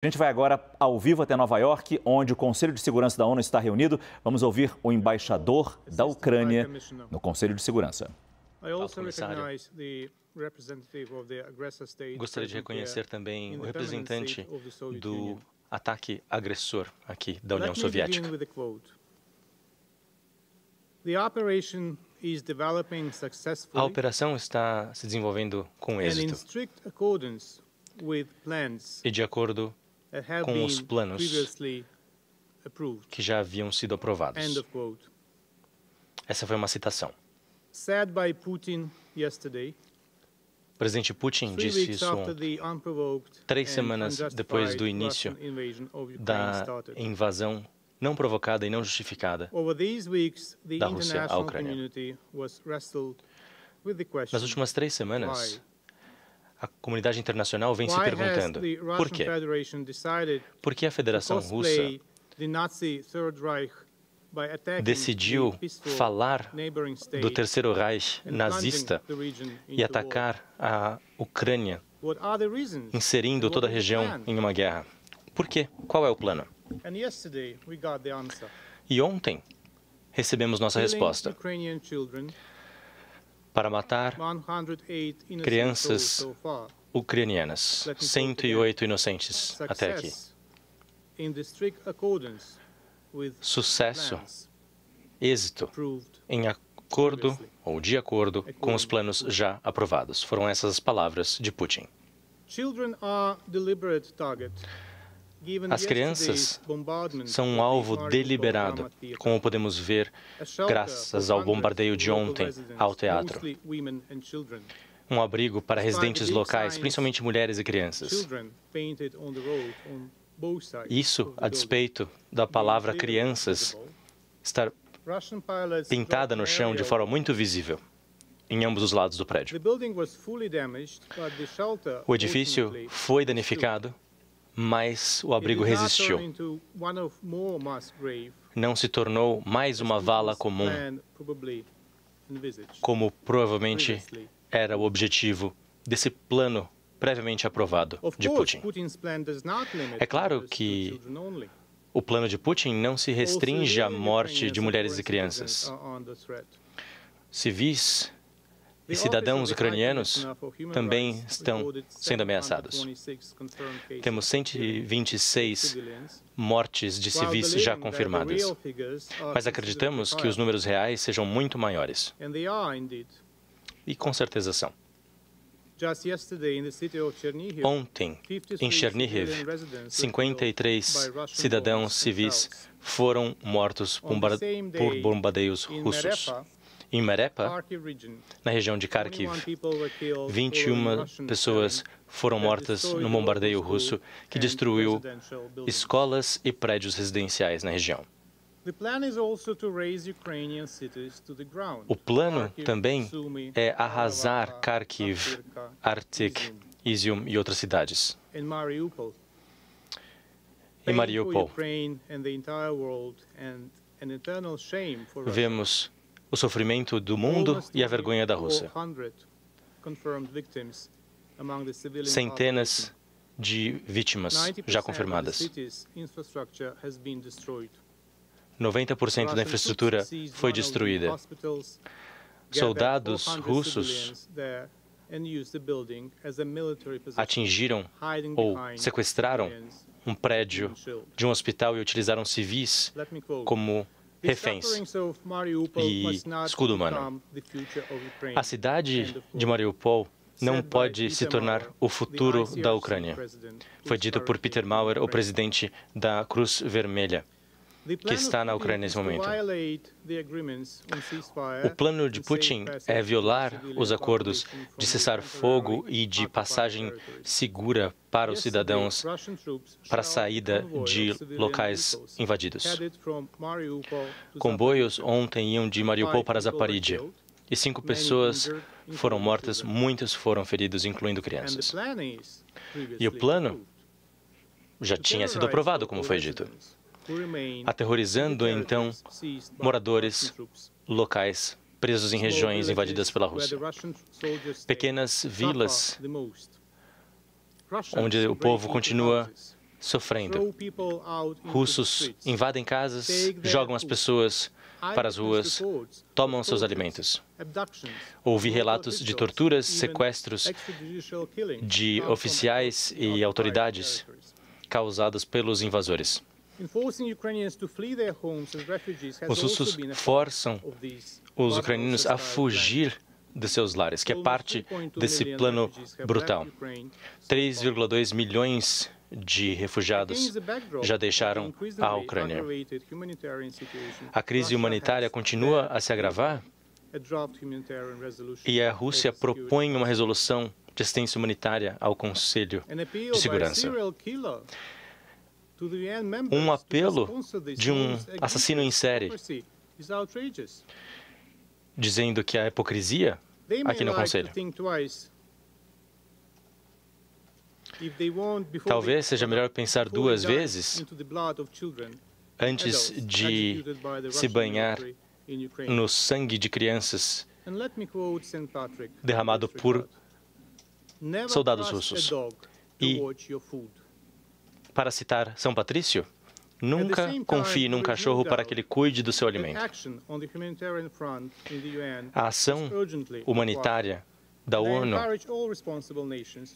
A gente vai agora ao vivo até Nova York, onde o Conselho de Segurança da ONU está reunido. Vamos ouvir o embaixador da Ucrânia no Conselho de Segurança. Gostaria de reconhecer também o representante do ataque agressor aqui da União Soviética. A operação está se desenvolvendo com êxito e de acordo com os planos que já haviam sido aprovados. Essa foi uma citação. O presidente Putin disse isso 3 semanas depois do início da invasão não provocada e não justificada da Rússia à Ucrânia. Nas últimas 3 semanas, a comunidade internacional vem se perguntando por quê? Por que a Federação Russa decidiu falar do Terceiro Reich nazista e atacar a Ucrânia, inserindo toda a região em uma guerra? Por quê? Qual é o plano? E ontem recebemos nossa resposta. Para matar crianças ucranianas, 108 inocentes até aqui. Sucesso, êxito, em acordo ou de acordo com os planos já aprovados. Foram essas as palavras de Putin. As crianças são um alvo deliberado, como podemos ver graças ao bombardeio de ontem ao teatro. Um abrigo para residentes locais, principalmente mulheres e crianças. Isso a despeito da palavra crianças estar pintada no chão de forma muito visível em ambos os lados do prédio. O edifício foi danificado, mas o abrigo resistiu. Não se tornou mais uma vala comum, como provavelmente era o objetivo desse plano previamente aprovado de Putin. É claro que o plano de Putin não se restringe à morte de mulheres e crianças. Civis e cidadãos ucranianos também estão sendo ameaçados. Temos 126 mortes de civis já confirmadas, mas acreditamos que os números reais sejam muito maiores. E com certeza são. Ontem, em Chernihiv, 53 cidadãos civis foram mortos por bombardeios russos. Em Marepa, na região de Kharkiv, 21 pessoas foram mortas no bombardeio russo que destruiu escolas e prédios residenciais na região. O plano também é arrasar Kharkiv, Artsakh, Izium e outras cidades. Em Mariupol, vemos o sofrimento do mundo e a vergonha da Rússia. Centenas de vítimas já confirmadas. 90% da infraestrutura foi destruída. Soldados russos atingiram ou sequestraram um prédio de um hospital e utilizaram civis como reféns e escudo humano. A cidade de Mariupol não pode se tornar o futuro da Ucrânia. Foi dito por Peter Maurer, o presidente da Cruz Vermelha, que está na Ucrânia nesse momento. O plano de Putin é violar os acordos de cessar-fogo e de passagem segura para os cidadãos para a saída de locais invadidos. Comboios ontem iam de Mariupol para Zaporizhia e 5 pessoas foram mortas, muitos foram feridos, incluindo crianças. E o plano já tinha sido aprovado, como foi dito, aterrorizando, então, moradores locais presos em regiões invadidas pela Rússia. Pequenas vilas onde o povo continua sofrendo. Russos invadem casas, jogam as pessoas para as ruas, tomam seus alimentos. Ouvi relatos de torturas, sequestros de oficiais e autoridades causados pelos invasores. Os russos forçam os ucranianos a fugir de seus lares, que é parte desse plano brutal. 3,2 milhões de refugiados já deixaram a Ucrânia. A crise humanitária continua a se agravar e a Rússia propõe uma resolução de assistência humanitária ao Conselho de Segurança. Um apelo de um assassino em série, dizendo que há hipocrisia aqui no Conselho. Talvez seja melhor pensar duas vezes antes de se banhar no sangue de crianças derramado por soldados russos. E, para citar São Patrício, nunca confie num cachorro para que ele cuide do seu alimento. A ação humanitária da ONU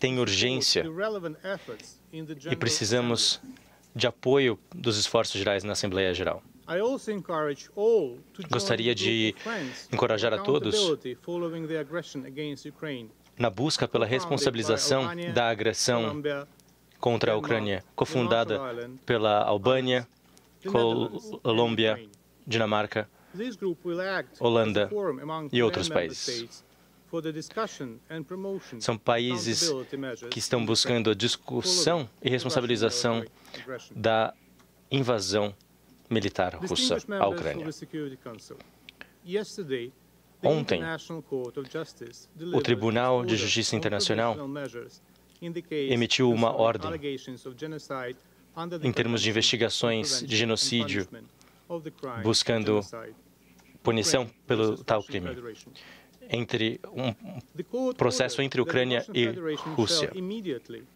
tem urgência e precisamos de apoio dos esforços gerais na Assembleia Geral. Gostaria de encorajar a todos na busca pela responsabilização da agressão contra a Ucrânia, cofundada pela Albânia, Colômbia, Dinamarca, Holanda e outros países. São países que estão buscando a discussão e responsabilização da invasão militar russa à Ucrânia. Ontem, o Tribunal de Justiça Internacional emitiu uma ordem em termos de investigações de genocídio, buscando punição pelo tal crime, entre um processo entre Ucrânia e Rússia.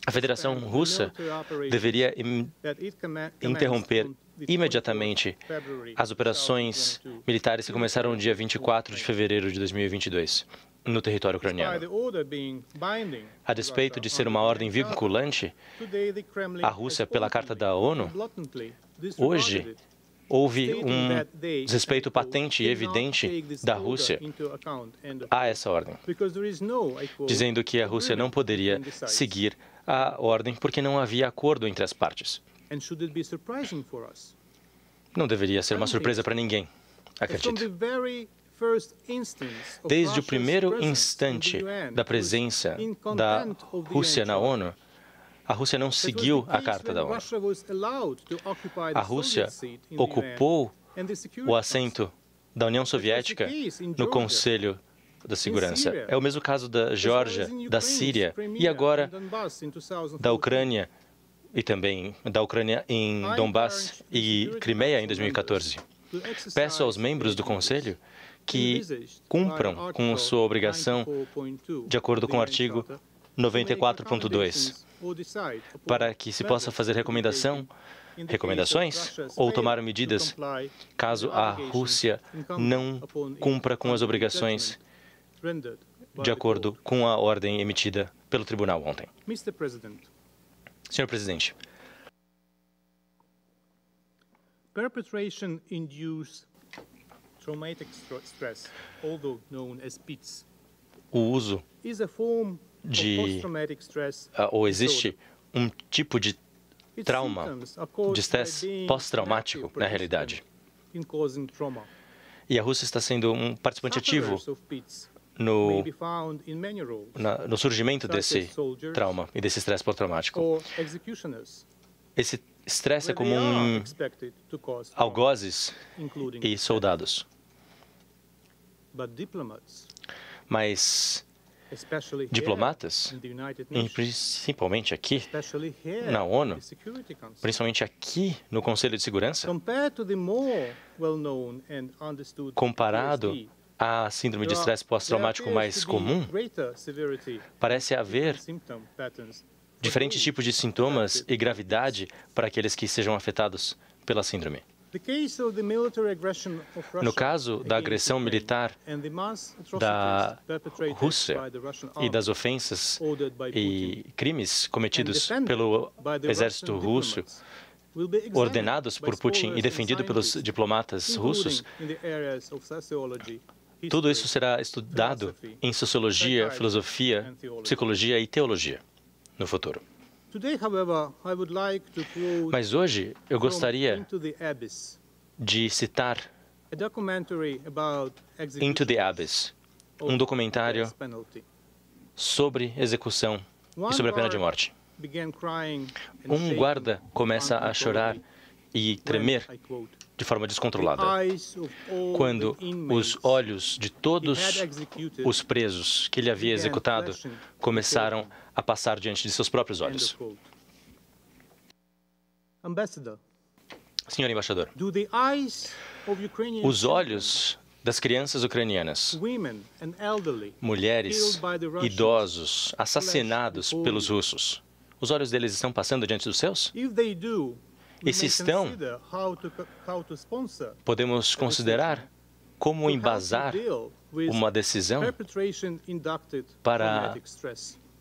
A Federação Russa deveria interromper imediatamente as operações militares que começaram no dia 24 de fevereiro de 2022 no território ucraniano. A despeito de ser uma ordem vinculante, a Rússia, pela Carta da ONU, hoje houve um desrespeito patente e evidente da Rússia a essa ordem, dizendo que a Rússia não poderia seguir a ordem porque não havia acordo entre as partes. Não deveria ser uma surpresa para ninguém, acredito. Desde o primeiro instante da presença da Rússia na ONU, a Rússia não seguiu a Carta da ONU. A Rússia ocupou o assento da União Soviética no Conselho da Segurança. É o mesmo caso da Geórgia, da Síria e agora da Ucrânia e também da Ucrânia em Donbass e Crimeia em 2014. Peço aos membros do Conselho que cumpram com sua obrigação de acordo com o artigo 94.2, para que se possa fazer recomendações ou tomar medidas caso a Rússia não cumpra com as obrigações de acordo com a ordem emitida pelo tribunal ontem. Senhor Presidente, o uso ou existe um tipo de trauma, de estresse pós-traumático na realidade. E a Rússia está sendo um participante ativo no surgimento desse trauma e desse estresse pós-traumático. Esse estresse é comum em algozes e soldados. Mas diplomatas, principalmente aqui na ONU, principalmente aqui no Conselho de Segurança, comparado à síndrome de estresse pós-traumático mais comum, parece haver diferentes tipos de sintomas e gravidade para aqueles que sejam afetados pela síndrome. No caso da agressão militar da Rússia e das ofensas e crimes cometidos pelo exército russo, ordenados por Putin e defendidos pelos diplomatas russos, tudo isso será estudado em sociologia, filosofia, psicologia e teologia no futuro. Mas hoje eu gostaria de citar Into the Abyss, um documentário sobre execução e sobre a pena de morte. Um guarda começa a chorar e tremer de forma descontrolada quando os olhos de todos os presos que ele havia executado começaram a passar diante de seus próprios olhos. Senhor embaixador, os olhos das crianças ucranianas, mulheres, idosos, assassinados pelos russos, os olhos deles estão passando diante dos seus? E se estão, podemos considerar como embasar uma decisão para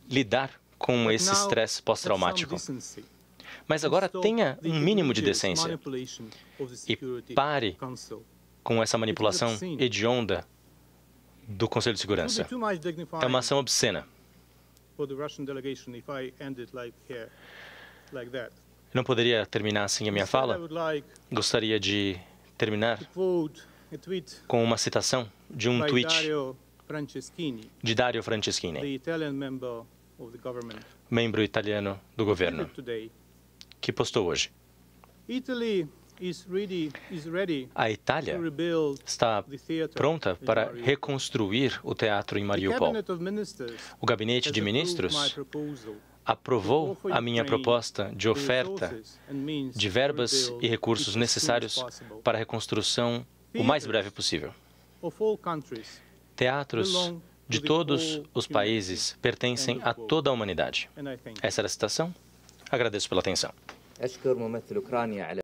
lidar com esse estresse pós-traumático. Mas agora tenha um mínimo de decência e pare com essa manipulação hedionda do Conselho de Segurança. É uma ação obscena. Não poderia terminar assim a minha fala? Gostaria de terminar com uma citação de um tweet de Dario Franceschini, membro italiano do governo, que postou hoje. A Itália está pronta para reconstruir o teatro em Mariupol. O gabinete de ministros aprovou a minha proposta de oferta de verbas e recursos necessários para a reconstrução o mais breve possível. Teatros de todos os países pertencem a toda a humanidade. Essa era a citação. Agradeço pela atenção.